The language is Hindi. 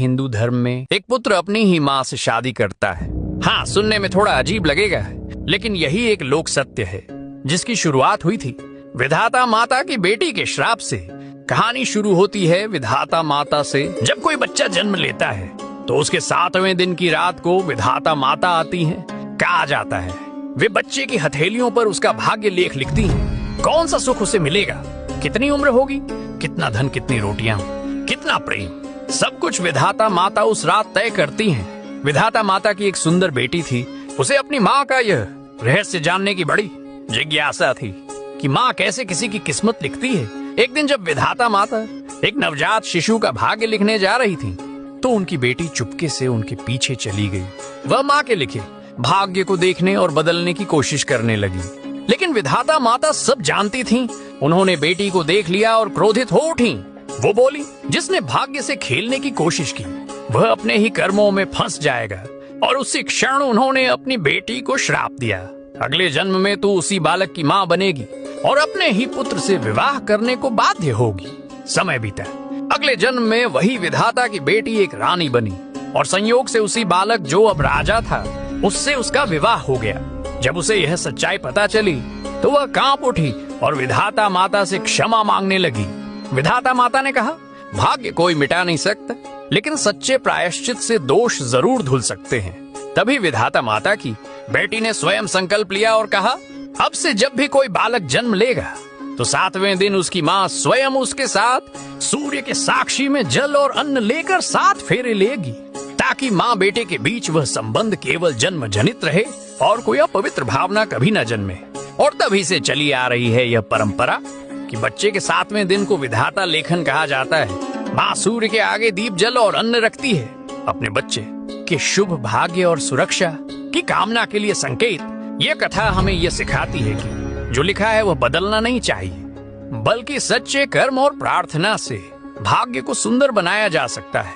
हिंदू धर्म में एक पुत्र अपनी ही माँ से शादी करता है। हाँ, सुनने में थोड़ा अजीब लगेगा, लेकिन यही एक लोक सत्य है जिसकी शुरुआत हुई थी विधाता माता की बेटी के श्राप से। कहानी शुरू होती है विधाता माता से। जब कोई बच्चा जन्म लेता है तो उसके 7वें दिन की रात को विधाता माता आती हैं। कहा जाता है वे बच्चे की हथेलियों पर उसका भाग्य लेख लिखती हैं। कौन सा सुख उसे मिलेगा, कितनी उम्र होगी, कितना धन, कितनी रोटियां, कितना प्रेम, सब कुछ विधाता माता उस रात तय करती हैं। विधाता माता की एक सुंदर बेटी थी। उसे अपनी माँ का यह रहस्य जानने की बड़ी जिज्ञासा थी कि माँ कैसे किसी की किस्मत लिखती है। एक दिन जब विधाता माता एक नवजात शिशु का भाग्य लिखने जा रही थी तो उनकी बेटी चुपके से उनके पीछे चली गई। वह माँ के लिखे भाग्य को देखने और बदलने की कोशिश करने लगी, लेकिन विधाता माता सब जानती थीं। उन्होंने बेटी को देख लिया और क्रोधित हो उठी। वो बोली, जिसने भाग्य से खेलने की कोशिश की वह अपने ही कर्मों में फंस जाएगा। और उसी क्षण उन्होंने अपनी बेटी को श्राप दिया, अगले जन्म में तू उसी बालक की माँ बनेगी और अपने ही पुत्र से विवाह करने को बाध्य होगी। समय बीता। अगले जन्म में वही विधाता की बेटी एक रानी बनी और संयोग से उसी बालक जो अब राजा था उससे उसका विवाह हो गया। जब उसे यह सच्चाई पता चली तो वह कांप उठी और विधाता माता से क्षमा मांगने लगी। विधाता माता ने कहा, भाग्य कोई मिटा नहीं सकता, लेकिन सच्चे प्रायश्चित से दोष जरूर धुल सकते हैं। तभी विधाता माता की बेटी ने स्वयं संकल्प लिया और कहा, अब से जब भी कोई बालक जन्म लेगा तो 7वें दिन उसकी माँ स्वयं उसके साथ सूर्य के साक्षी में जल और अन्न लेकर 7 फेरे लेगी, ताकि माँ बेटे के बीच वह संबंध केवल जन्म जनित रहे और कोई अपवित्र भावना कभी न जन्मे। और तभी से चली आ रही है यह परंपरा कि बच्चे के 7वें दिन को विधाता लेखन कहा जाता है। माँ सूर्य के आगे दीप जल और अन्न रखती है, अपने बच्चे के शुभ भाग्य और सुरक्षा की कामना के लिए संकेत। यह कथा हमें यह सिखाती है कि जो लिखा है वह बदलना नहीं चाहिए, बल्कि सच्चे कर्म और प्रार्थना से भाग्य को सुंदर बनाया जा सकता है।